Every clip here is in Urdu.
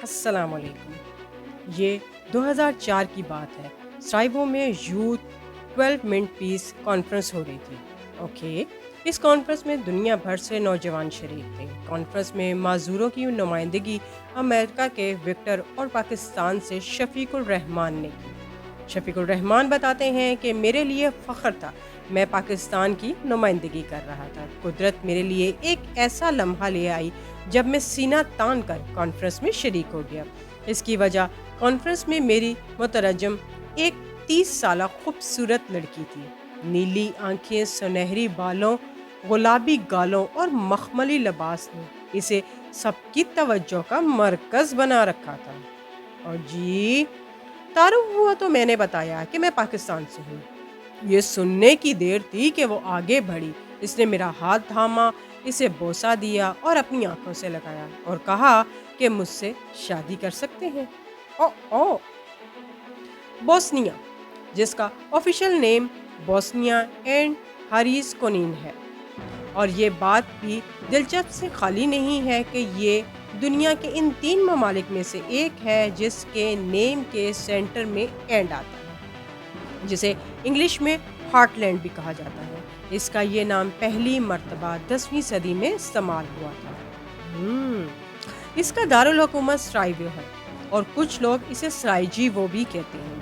السلام علیکم۔ یہ 2004 کی بات ہے۔ سرائیوو میں یوتھ 12 منٹ پیس کانفرنس ہو رہی تھی۔ اوکے، اس کانفرنس میں دنیا بھر سے نوجوان شریک تھے۔ کانفرنس میں معذوروں کی نمائندگی امریکہ کے وکٹر اور پاکستان سے شفیق الرحمان نے کی۔ شفیق الرحمان بتاتے ہیں کہ میرے لیے فخر تھا، میں پاکستان کی نمائندگی کر رہا تھا۔ قدرت میرے لیے ایک ایسا لمحہ لے آئی جب میں سینہ تان کر کانفرنس میں شریک ہو گیا۔ اس کی وجہ کانفرنس میں میری مترجم ایک 30 سالہ خوبصورت لڑکی تھی۔ نیلی آنکھیں، سنہری بالوں، گلابی گالوں اور مخملی لباس نے اسے سب کی توجہ کا مرکز بنا رکھا تھا۔ اور تعارف ہوا تو میں نے بتایا کہ میں پاکستان سے ہوں۔ یہ سننے کی دیر تھی کہ وہ آگے بڑھی۔ اس نے میرا ہاتھ تھاما، اسے بوسہ دیا اور اپنی آنکھوں سے لگایا اور کہا کہ مجھ سے شادی کر سکتے ہیں۔ بوسنیا، جس کا official name Bosnia and Herzegovina ہے، اور یہ بات بھی دلچسپ سے خالی نہیں ہے کہ یہ دنیا کے ان 3 ممالک میں سے ایک ہے جس کے نیم کے سینٹر میں اینڈ آتا ہے، جسے انگلش میں ہارٹ لینڈ بھی کہا جاتا ہے۔ اس کا یہ نام پہلی مرتبہ 10ویں صدی میں استعمال ہوا تھا۔ اس کا دارالحکومت سرائیوو ہے اور کچھ لوگ اسے سرائیجیوو بھی کہتے ہیں۔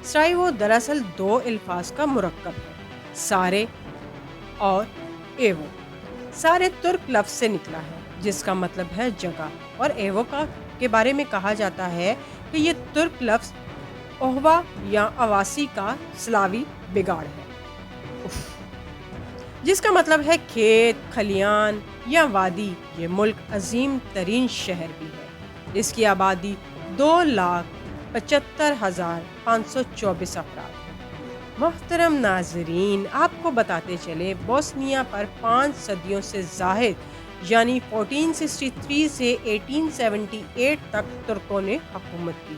سرائیوو دراصل 2 الفاظ کا مرکب ہے، سارے اور ایوو۔ سارے ترک لفظ سے نکلا ہے جس کا مطلب ہے جگہ، اور ایوو کے بارے میں کہا جاتا ہے کہ یہ ترک لفظ اوہوا یا اواسی کا سلاوی بگاڑ ہے، جس کا مطلب ہے کھیت، کھلیان یا وادی۔ یہ ملک عظیم ترین شہر بھی ہے۔ اس کی آبادی 2,75,524 افراد ہے۔ محترم ناظرین، آپ کو بتاتے چلے بوسنیا پر 5 صدیوں سے زائد یعنی 1463 سے 1878 تک ترکوں نے حکومت کی۔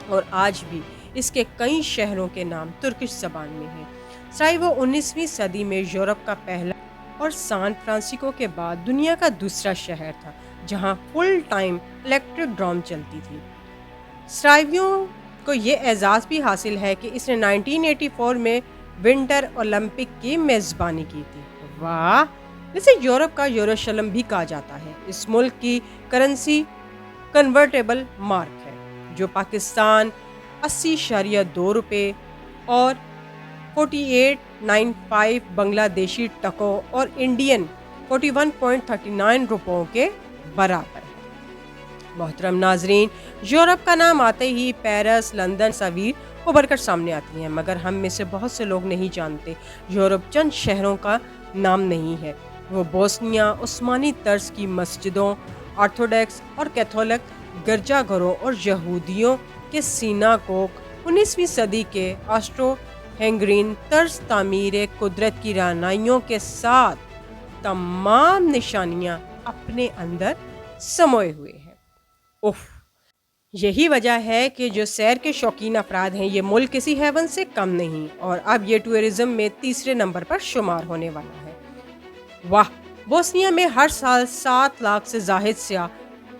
اور آج بھی اس کے کئی شہروں کے نام ترکش زبان میں ہیں۔ سرائیوو 19ویں صدی میں یورپ کا پہلا اور سان فرانسسکو کے بعد دنیا کا دوسرا شہر تھا جہاں فل ٹائم الیکٹرک ڈرام چلتی تھی۔ سرائیوو کو یہ اعزاز بھی حاصل ہے کہ اس نے 1984 میں ونٹر اولمپک کی میزبانی کی تھی۔ واہ! اسے یورپ کا یروشلم بھی کہا جاتا ہے۔ اس ملک کی کرنسی کنورٹیبل مارک ہے، جو پاکستان 80.2 روپے اور 48.95 بنگلہ دیشی ٹکوں اور انڈین 41.39 روپوں کے برابر ہے۔ محترم ناظرین، یورپ کا نام آتے ہی پیرس، لندن تصاویر ابھر کر سامنے آتی ہیں، مگر ہم میں سے بہت سے لوگ نہیں جانتے یورپ چند شہروں کا نام نہیں ہے۔ وہ بوسنیا عثمانی طرز کی مسجدوں، آرتھوڈکس اور کیتھولک گرجا گھروں اور یہودیوں کے سیناگوگ، 19ویں صدی کے آسٹرو ہنگرین طرز تعمیر قدرت کی رعنائیوں کے ساتھ تمام نشانیاں اپنے اندر سموئے ہوئے ہیں۔ یہی وجہ ہے کہ جو سیر کے شوقین افراد ہیں، یہ ملک کسی ہیون سے کم نہیں، اور اب یہ ٹورزم میں 3 نمبر پر شمار ہونے والا ہے۔ واہ! بوسنیا میں ہر سال 7 لاکھ سے زائد سیاح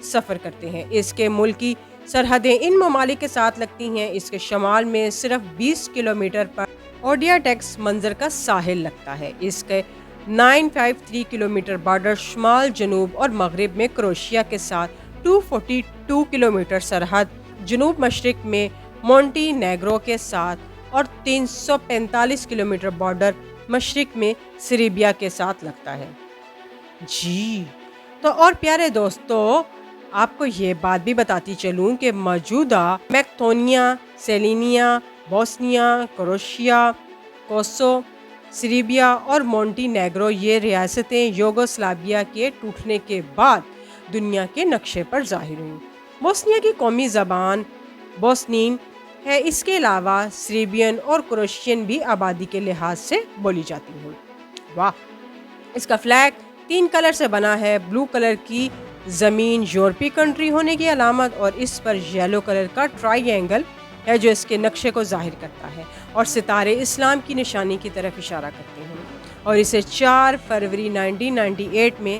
سفر کرتے ہیں۔ اس کے ملکی سرحدیں ان ممالک کے ساتھ لگتی ہیں۔ اس کے شمال میں صرف 20 کلومیٹر پر اوڈیاٹیکس منظر کا ساحل لگتا ہے۔ اس کے 953 کلومیٹر بارڈر شمال، جنوب اور مغرب میں کروشیا کے ساتھ، 242 کلومیٹر سرحد جنوب مشرق میں مونٹی نیگرو کے ساتھ، اور 345 کلومیٹر بارڈر مشرق میں سربیا کے ساتھ لگتا ہے۔ تو اور پیارے دوستو، آپ کو یہ بات بھی بتاتی چلوں کہ موجودہ میکتونیا، سیلینیا، بوسنیا، کروشیا، کوسوو، سربیا اور مونٹی نیگرو یہ ریاستیں یوگوسلاویا کے ٹوٹنے کے بعد دنیا کے نقشے پر ظاہر ہوئیں۔ بوسنیا کی قومی زبان بوسنین ہے۔ اس کے علاوہ سربین اور کروشین بھی آبادی کے لحاظ سے بولی جاتی ہیں۔ واہ! اس کا فلیگ 3 کلر سے بنا ہے۔ بلو کلر کی زمین یورپی کنٹری ہونے کی علامت، اور اس پر یلو کلر کا ٹرائی اینگل ہے جو اس کے نقشے کو ظاہر کرتا ہے، اور ستارے اسلام کی نشانی کی طرف اشارہ کرتے ہیں، اور اسے 4 فروری 1998 میں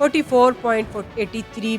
44.83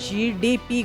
GDP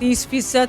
30%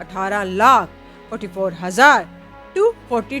18,44,240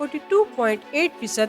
42.8%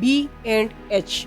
B&H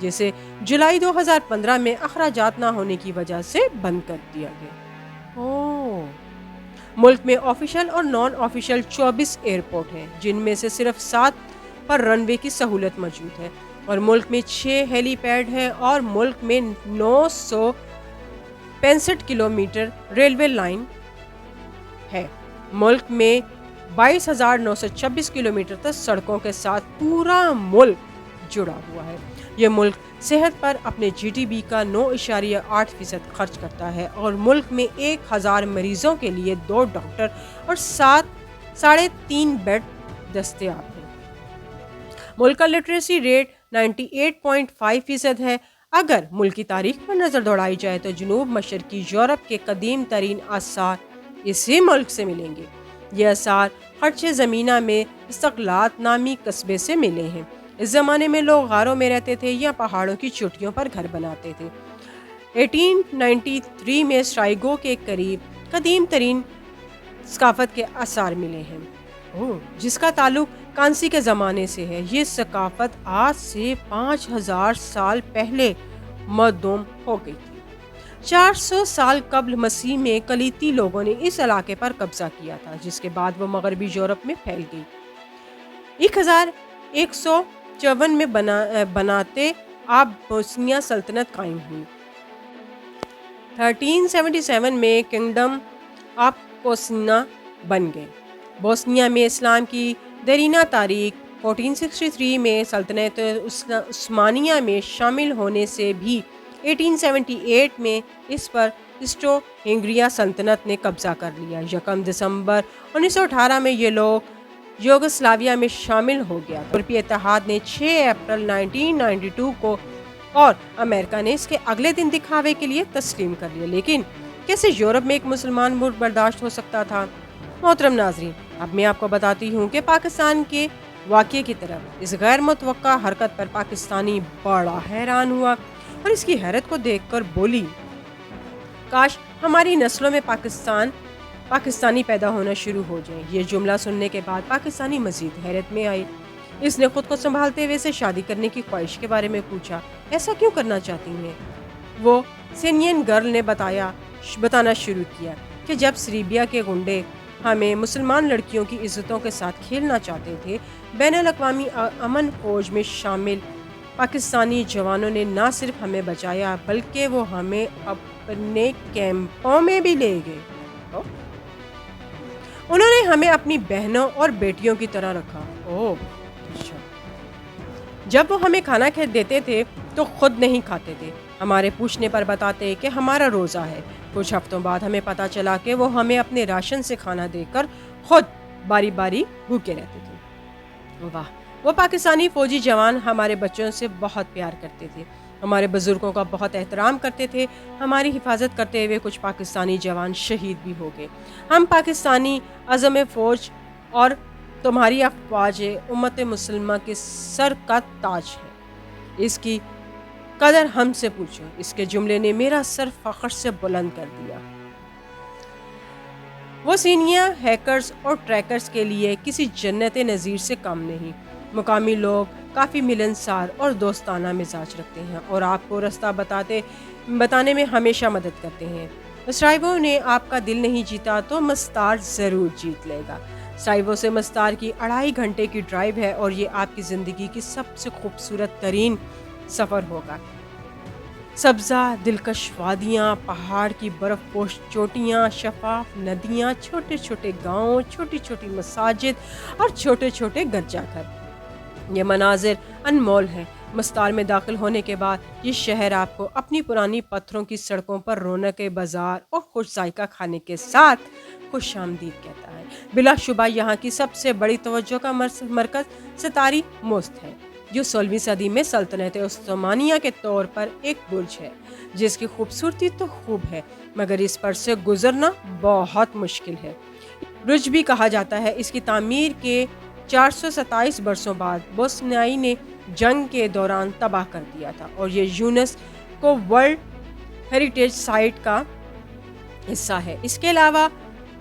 جسے جولائی 2015 میں اخراجات نہ ہونے کی وجہ سے بند کر دیا گیا۔ ملک میں آفیشل اور نان آفیشل 24 ایئرپورٹ ہیں، جن میں سے صرف 7 پر رن وے کی سہولت موجود ہے، اور ملک میں 6 ہیلی پیڈ ہیں، اور ملک میں 965 کلومیٹر ریلوے لائن ہے۔ ملک میں 22,926 کلومیٹر تک سڑکوں کے ساتھ پورا ملک جڑا ہوا ہے۔ یہ ملک صحت پر اپنے جی ڈی پی کا 9.8% خرچ کرتا ہے، اور ملک میں 1,000 مریضوں کے لیے 2 ڈاکٹر اور 3.5 بیڈ دستیاب ہیں۔ ملک کا لٹریسی ریٹ 98.5% ہے۔ اگر ملک کی تاریخ پر نظر دوڑائی جائے تو جنوب مشرقی یورپ کے قدیم ترین آثار اسی ملک سے ملیں گے۔ یہ آثار خرچ زمینہ میں استقلات نامی قصبے سے ملے ہیں۔ اس زمانے میں لوگ غاروں میں رہتے تھے یا پہاڑوں کی چوٹیوں پر گھر بناتے تھے۔ 1893 میں سرائیگو کے قریب قدیم ترین ثقافت کے آثار ملے ہیں، جس کا تعلق کانسی کے زمانے سے ہے۔ یہ ثقافت آج سے 5,000 سال پہلے معدوم ہو گئی تھی۔ 400 سال قبل مسیح میں کلیتی لوگوں نے اس علاقے پر قبضہ کیا تھا، جس کے بعد وہ مغربی یورپ میں پھیل گئی۔ 1154 میں بناتے آب بوسنیا سلطنت قائم ہوئی۔ 1377 میں کنگڈم آف بوسنیا بن گئے۔ بوسنیا میں اسلام کی دیرینہ تاریخ 1463 میں سلطنت عثمانیہ میں شامل ہونے سے بھی 1878 میں اس پر اسٹو ہنگریا سلطنت نے قبضہ کر لیا۔ 1 دسمبر 1918 میں یہ لوگ یوگوسلاویہ میں شامل ہو گیا۔ یورپی اتحاد نے 6 اپریل 1992 کو اور امریکہ نے اس کے اگلے دن دکھاوے کے لیے تسلیم کر لیا۔ لیکن کیسے یورپ میں ایک مسلمان ملک برداشت ہو سکتا تھا؟ محترم ناظرین، اب میں آپ کو بتاتی ہوں کہ پاکستان کے واقعے کی طرف اس غیر متوقع حرکت پر پاکستانی بڑا حیران ہوا، اور اس کی حیرت کو دیکھ کر بولی، کاش ہماری نسلوں میں پاکستانی پیدا ہونا شروع ہو جائیں۔ یہ جملہ سننے کے بعد پاکستانی مزید حیرت میں آئی۔ اس نے خود کو سنبھالتے ہوئے سے شادی کرنے کی خواہش کے بارے میں پوچھا۔ ایسا کیوں کرنا چاہتی ہیں؟ وہ سینین گرل نے بتانا شروع کیا کہ جب سریبیا کے گنڈے ہمیں مسلمان لڑکیوں کی عزتوں کے ساتھ کھیلنا چاہتے تھے، بین الاقوامی امن فوج میں شامل پاکستانی جوانوں نے نہ صرف ہمیں بچایا بلکہ وہ ہمیں اپنے کیمپوں میں بھی لے گئے۔ انہوں نے ہمیں اپنی بہنوں اور بیٹیوں کی طرح رکھا۔ جب وہ ہمیں کھانا دیتے تھے تو خود نہیں کھاتے تھے، ہمارے پوچھنے پر بتاتے کہ ہمارا روزہ ہے۔ کچھ ہفتوں بعد ہمیں پتا چلا کہ وہ ہمیں اپنے راشن سے کھانا دے کر خود باری باری بھوکے رہتے تھے۔ واہ، وہ پاکستانی فوجی جوان ہمارے بچوں سے بہت پیار کرتے تھے، ہمارے بزرگوں کا بہت احترام کرتے تھے۔ ہماری حفاظت کرتے ہوئے کچھ پاکستانی جوان شہید بھی ہو گئے۔ ہم پاکستانی عظم فوج اور تمہاری افواج امت مسلمہ کے سر کا تاج ہے، اس کی قدر ہم سے پوچھو۔ اس کے جملے نے میرا سر فخر سے بلند کر دیا۔ وہ سینیا ہیکرز اور ٹریکرز کے لیے کسی جنت نظیر سے کم نہیں۔ مقامی لوگ کافی ملنسار اور دوستانہ مزاج رکھتے ہیں اور آپ کو رستہ بتانے میں ہمیشہ مدد کرتے ہیں۔ سرائیوو نے آپ کا دل نہیں جیتا تو مستار ضرور جیت لے گا۔ سرائیوو سے مستار کی 2.5 گھنٹے کی ڈرائیو ہے، اور یہ آپ کی زندگی کی سب سے خوبصورت ترین سفر ہوگا۔ سبزہ دلکش وادیاں، پہاڑ کی برف پوش چوٹیاں، شفاف ندیاں، چھوٹے چھوٹے گاؤں، چھوٹی چھوٹی مساجد اور چھوٹے چھوٹے گرجا گھر، یہ مناظر انمول ہیں۔ مستار میں داخل ہونے کے بعد یہ شہر آپ کو اپنی پرانی پتھروں کی سڑکوں پر رونق بازار اور خوش ذائقہ کھانے کے ساتھ خوش آمدید کہتا ہے۔ بلا شبہ یہاں کی سب سے بڑی توجہ کا مرکز ستاری موسٹ ہے، جو 16ویں صدی میں سلطنت عثمانیہ کے طور پر ایک برج ہے، جس کی خوبصورتی تو خوب ہے مگر اس پر سے گزرنا بہت مشکل ہے۔ برج بھی کہا جاتا ہے۔ اس کی تعمیر کے 427 برسوں بعد بوسنیائی نے جنگ کے دوران تباہ کر دیا تھا، اور یہ یونیسکو ورلڈ ہیریٹیج سائٹ کا حصہ ہے۔ اس کے علاوہ